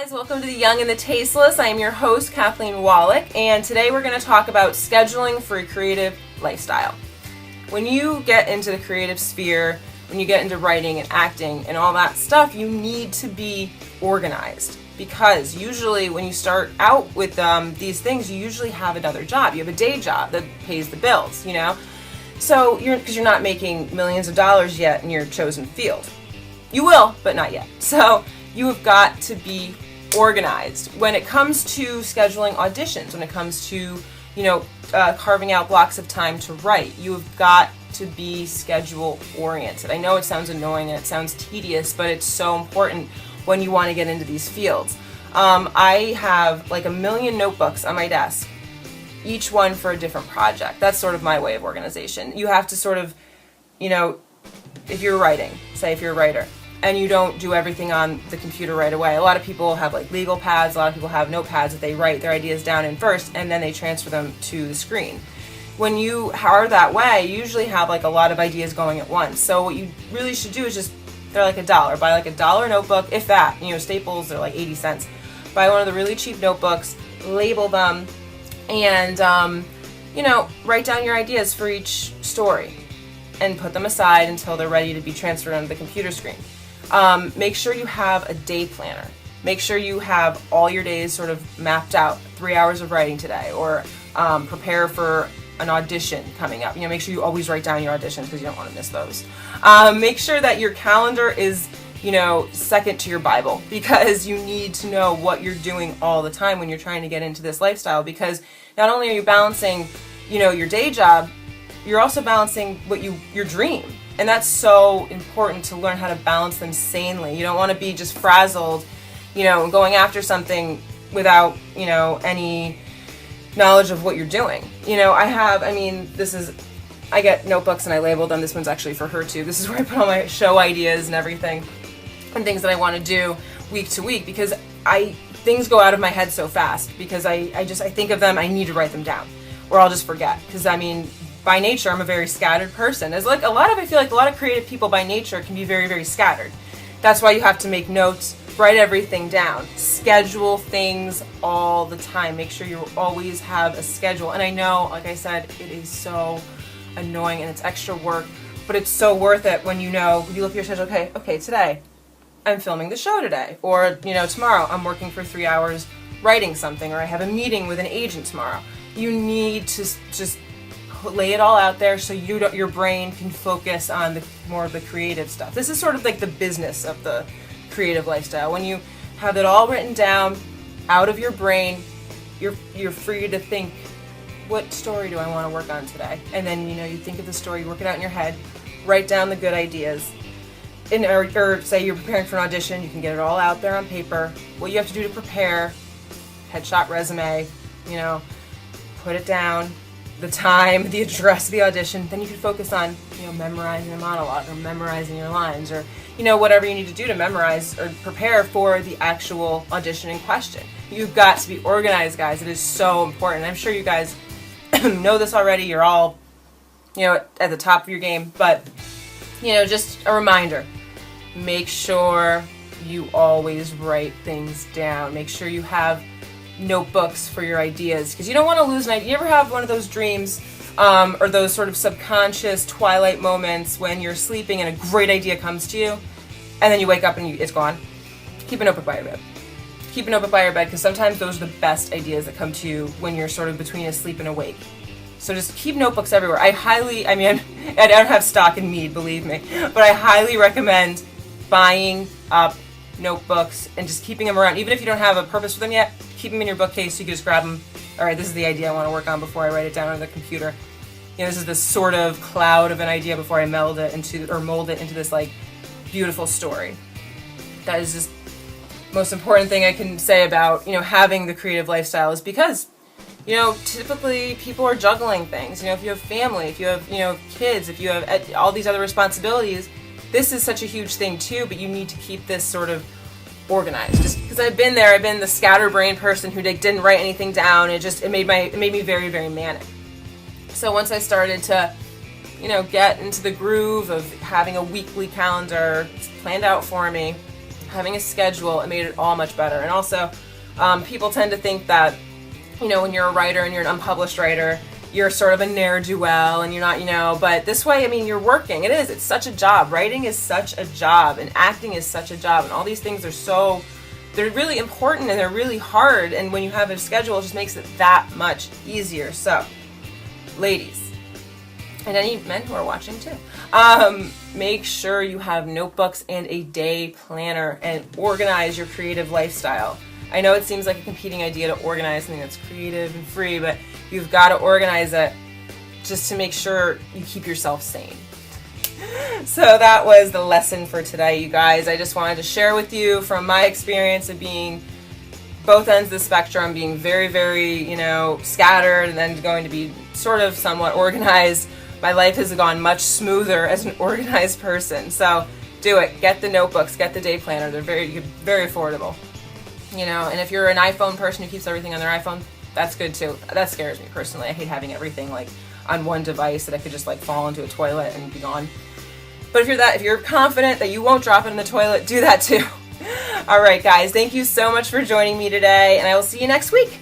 Guys, welcome to the Young and the Tasteless. I am your host, Kathleen Wallach, and today we're going to talk about scheduling for a creative lifestyle. When you get into the creative sphere, when you get into writing and acting and all that stuff, you need to be organized, because usually when you start out with these things, you usually have another job. You have a day job that pays the bills, So because you're not making millions of dollars yet in your chosen field. You will, but not yet. So you have got to be organized when it comes to scheduling auditions, when it comes to, carving out blocks of time to write. You have got to be schedule oriented. I know it sounds annoying and it sounds tedious, but it's so important when you want to get into these fields. I have like 1 million notebooks on my desk, each one for a different project. That's sort of my way of organization. You have to sort of, if you're writing, say if you're a writer, and you don't do everything on the computer right away. A lot of people have like legal pads, a lot of people have notepads that they write their ideas down in first, and then they transfer them to the screen. When you are that way, you usually have like a lot of ideas going at once. So what you really should do is they're like $1. Buy like $1 notebook, if that. Staples are like 80 cents. Buy one of the really cheap notebooks, label them, and write down your ideas for each story and put them aside until they're ready to be transferred onto the computer screen. Make sure you have a day planner. Make sure you have all your days sort of mapped out. 3 hours of writing today, or prepare for an audition coming up. Make sure you always write down your auditions because you don't want to miss those. Make sure that your calendar is, second to your Bible, because you need to know what you're doing all the time when you're trying to get into this lifestyle, because not only are you balancing, your day job, you're also balancing your dream. And that's so important to learn how to balance them sanely. You don't want to be just frazzled, going after something without, any knowledge of what you're doing. I get notebooks and I label them. This one's actually for her too. This is where I put all my show ideas and everything and things that I want to do week to week, because things go out of my head so fast, because I think of them, I need to write them down, or I'll just forget. Because by nature, I'm a very scattered person. I feel like a lot of creative people by nature can be very, very scattered. That's why you have to make notes, write everything down, schedule things all the time. Make sure you always have a schedule. And I know, like I said, it is so annoying and it's extra work, but it's so worth it when you look at your schedule, okay, today I'm filming the show today, or, tomorrow I'm working for 3 hours writing something, or I have a meeting with an agent tomorrow. You need to just lay it all out there so your brain can focus on more of the creative stuff. This is sort of like the business of the creative lifestyle. When you have it all written down out of your brain, you're free to think, what story do I want to work on today? And then you think of the story, you work it out in your head, write down the good ideas. Or say you're preparing for an audition, you can get it all out there on paper. What you have to do to prepare, headshot, resume, put it down, the time, the address of the audition. Then you can focus on, memorizing a monologue, or memorizing your lines, or, whatever you need to do to memorize or prepare for the actual audition in question. You've got to be organized, guys. It is so important. I'm sure you guys know this already. You're all, at the top of your game. But, just a reminder. Make sure you always write things down. Make sure you have notebooks for your ideas, because you don't want to lose an idea. You ever have one of those dreams or those sort of subconscious twilight moments when you're sleeping and a great idea comes to you, and then you wake up and it's gone? Keep a notebook by your bed. Keep a notebook by your bed, because sometimes those are the best ideas that come to you when you're sort of between asleep and awake. So just keep notebooks everywhere. I don't have stock in Mead, believe me, but I highly recommend buying up notebooks and just keeping them around. Even if you don't have a purpose for them yet, keep them in your bookcase so you can just grab them. All right, this is the idea I want to work on before I write it down on the computer. This is this sort of cloud of an idea before I mold it into this like beautiful story. That is just the most important thing I can say about, having the creative lifestyle, is because, typically people are juggling things. If you have family, if you have, kids, if you have all these other responsibilities, this is such a huge thing too, but you need to keep this sort of organized. Just because I've been the scatterbrained person who didn't write anything down. It made me very, very manic. So once I started to, get into the groove of having a weekly calendar planned out for me, having a schedule, it made it all much better. And also, people tend to think that, you know, when you're a writer and you're an unpublished writer, you're sort of a ne'er-do-well and you're not, you know, but this way, I mean, you're working. It's such a job. Writing is such a job, and acting is such a job, and all these things are they're really important and they're really hard, and when you have a schedule, it just makes it that much easier. So, ladies, and any men who are watching too, make sure you have notebooks and a day planner and organize your creative lifestyle. I know it seems like a competing idea to organize something that's creative and free, but you've got to organize it just to make sure you keep yourself sane. So that was the lesson for today, you guys. I just wanted to share with you from my experience of being both ends of the spectrum, being very, very, you know, scattered and then going to be sort of somewhat organized. My life has gone much smoother as an organized person. So do it. Get the notebooks, get the day planner. They're very, very affordable. You know, and if you're an iPhone person who keeps everything on their iPhone, that's good too. That scares me personally. I hate having everything like on one device that I could just like fall into a toilet and be gone. But if you're confident that you won't drop it in the toilet, do that too. All right, guys, thank you so much for joining me today, and I will see you next week.